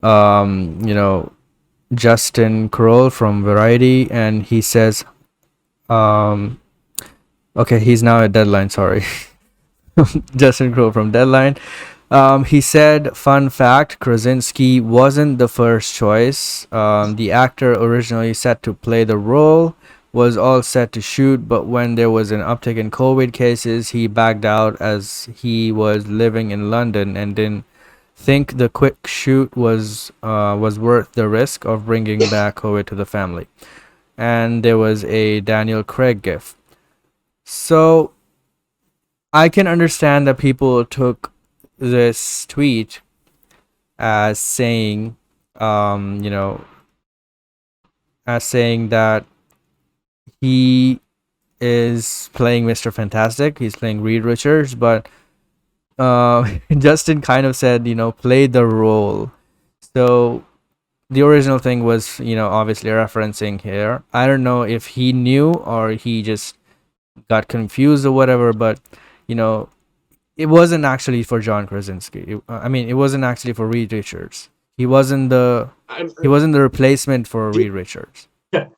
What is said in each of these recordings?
you know, Justin Kroll from Variety, and he says, um, okay, he's now at Deadline. Sorry, Justin Kroll from Deadline. He said, fun fact, Krasinski wasn't the first choice. The actor originally set to play the role was all set to shoot, but when there was an uptick in COVID cases, he backed out as he was living in London and didn't think the quick shoot was worth the risk of bringing back COVID to the family. And there was a Daniel Craig gif. So I can understand that people took this tweet as saying, um, you know, as saying that he is playing Mr. Fantastic. He's playing Reed Richards, but Justin kind of said, play the role. So the original thing was, obviously referencing here. I don't know if he knew or he just got confused or whatever, but you know, it wasn't actually for John Krasinski. It wasn't actually for Reed Richards. He wasn't the I'm, he wasn't the replacement for Reed Richards. the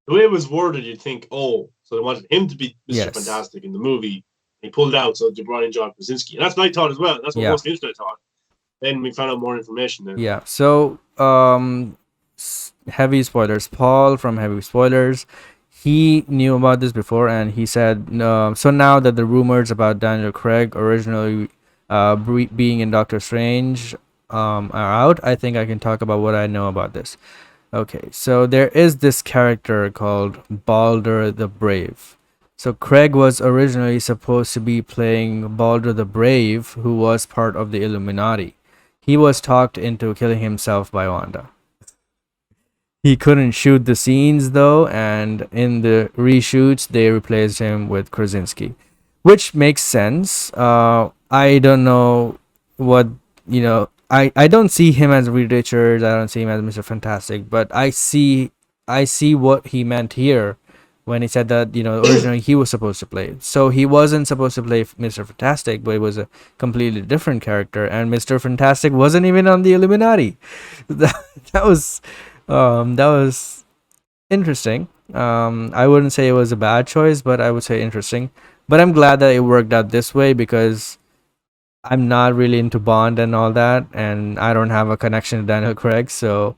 way it was worded, you'd think, oh, so they wanted him to be Mr. Yes. Fantastic in the movie. He pulled out, so they brought in John Krasinski. And that's what I thought as well. That's what Yeah. most of the internet thought. Then we found out more information then. Yeah. So, heavy spoilers. Paul from Heavy Spoilers, he knew about this before, and he said, so now that the rumors about Daniel Craig originally being in Doctor Strange are out, I think I can talk about what I know about this. Okay, so there is this character called Balder the Brave. So Craig was originally supposed to be playing Balder the Brave, who was part of the Illuminati. He was talked into killing himself by Wanda. He couldn't shoot the scenes though, and in the reshoots, they replaced him with Krasinski, which makes sense. I don't know what I don't see him as Reed Richards. I don't see him as Mr. Fantastic, but I see what he meant here when he said that originally he was supposed to play. So he wasn't supposed to play Mr. Fantastic, but it was a completely different character, and Mr. Fantastic wasn't even on the Illuminati. that, that was interesting. I wouldn't say it was a bad choice, but I would say interesting. But I'm glad that it worked out this way because I'm not really into Bond and all that, and I don't have a connection to Daniel Craig, so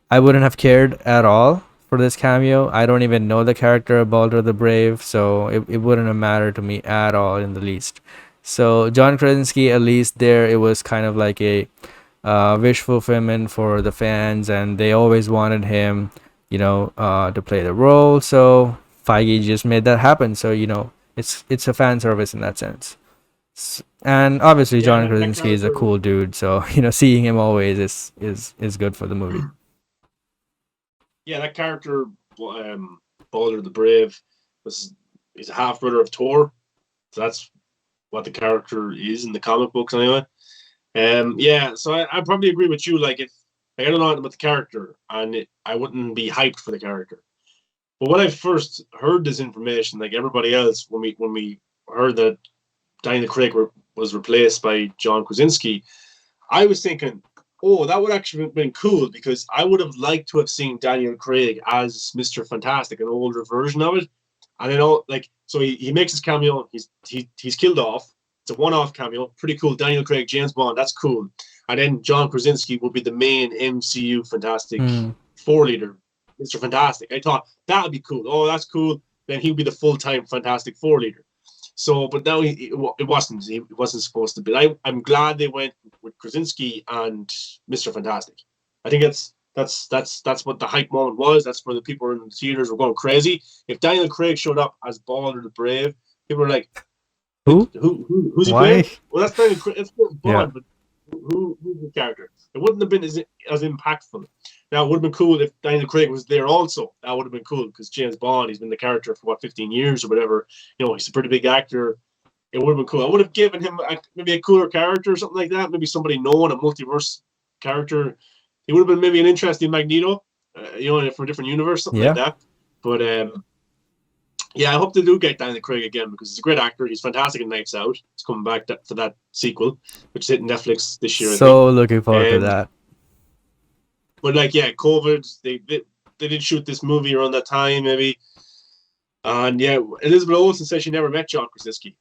I wouldn't have cared at all for this cameo. I don't even know the character of Balder the Brave, so it wouldn't have mattered to me at all in the least. So John Krasinski, at least there, it was kind of like a wish fulfillment for the fans, and they always wanted him, to play the role. So Feige just made that happen. So it's a fan service in that sense. And obviously Yeah, John that Krasinski is a character, cool dude, so seeing him always is good for the movie. yeah, that character, um, Balder the Brave, was he's a half brother of Thor. So that's what the character is in the comic books anyway. Yeah, so I probably agree with you. Like I don't know about the character, and I wouldn't be hyped for the character. But when I first heard this information, like everybody else, when we heard that Daniel Craig was replaced by John Krasinski, I was thinking, oh, that would actually have been cool because I would have liked to have seen Daniel Craig as Mr. Fantastic, an older version of it. And then all like so he makes his cameo, he's killed off. It's a one-off cameo, pretty cool. Daniel Craig, James Bond, that's cool. And then John Krasinski will be the main MCU Fantastic Hmm. Four leader, Mr. Fantastic. I thought that would be cool. Oh, that's cool. Then he'll be the full-time Fantastic Four leader. So, but now it wasn't. It wasn't supposed to be. I'm glad they went with Krasinski and Mr. Fantastic. I think that's what the hype moment was. That's where the people in the theaters were going crazy. If Daniel Craig showed up as Balder the Brave, people were like Who? who's he Why? playing? Well, that's Daniel Craig. It's Yeah. Bond, but who's the character? It wouldn't have been as impactful. Now it would have been cool if Daniel Craig was there also. That would have been cool because James Bond, he's been the character for what 15 years or whatever. He's a pretty big actor. It would have been cool. I would have given him maybe a cooler character or something like that. Maybe somebody known, a multiverse character. He would have been maybe an interesting Magneto, for a different universe, something like Yeah. that. But yeah, I hope they do get Daniel Craig again because he's a great actor. He's fantastic in Knives Out. He's coming back for that sequel, which is hitting Netflix this year, I think. So looking forward to Um, that. But like, yeah, COVID, they did shoot this movie around that time, maybe. And yeah, Elizabeth Olsen said she never met John Krasinski.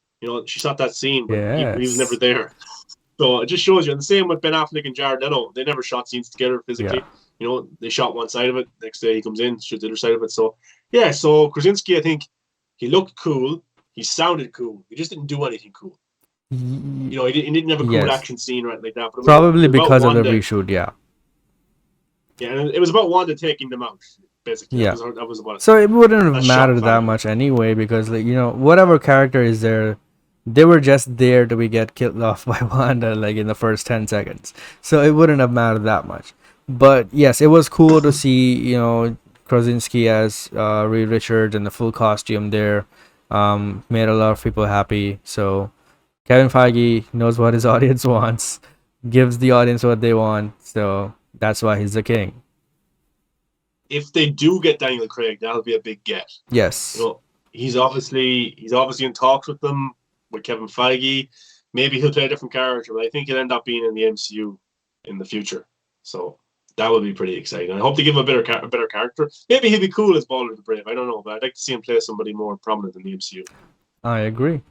She shot that scene, but he was never Yes. there. So it just shows you. And the same with Ben Affleck and Jared Leto. They never shot scenes together Yeah. physically. They shot one side of it. Next day he comes in, shoots the other side of it. So yeah, so Krasinski, I think he looked cool. He sounded cool. He just didn't do anything cool. Y- He didn't have a cool yes. action scene or anything like that. But Probably it was about because of the Wanda. reshoot. Yeah. Yeah, and it was about Wanda taking them out. Basically, Yeah. that was what. So it wouldn't have That shock mattered that value. much anyway, because like whatever character is there, they were just there to be get killed off by Wanda like in the first 10 seconds. So it wouldn't have mattered that much. But yes, it was cool to see Krasinski as Reed Richards in the full costume there. Made a lot of people happy. So Kevin Feige knows what his audience wants, gives the audience what they want. So that's why he's the king. If they do get Daniel Craig, that'll be a big get. Yes. He's obviously in talks with them, with Kevin Feige. Maybe he'll play a different character, but I think he'll end up being in the MCU in the future. So that would be pretty exciting. I hope they give him a better character. Maybe he'll be cool as Balder the Brave. I don't know, but I'd like to see him play somebody more prominent in the MCU. I agree.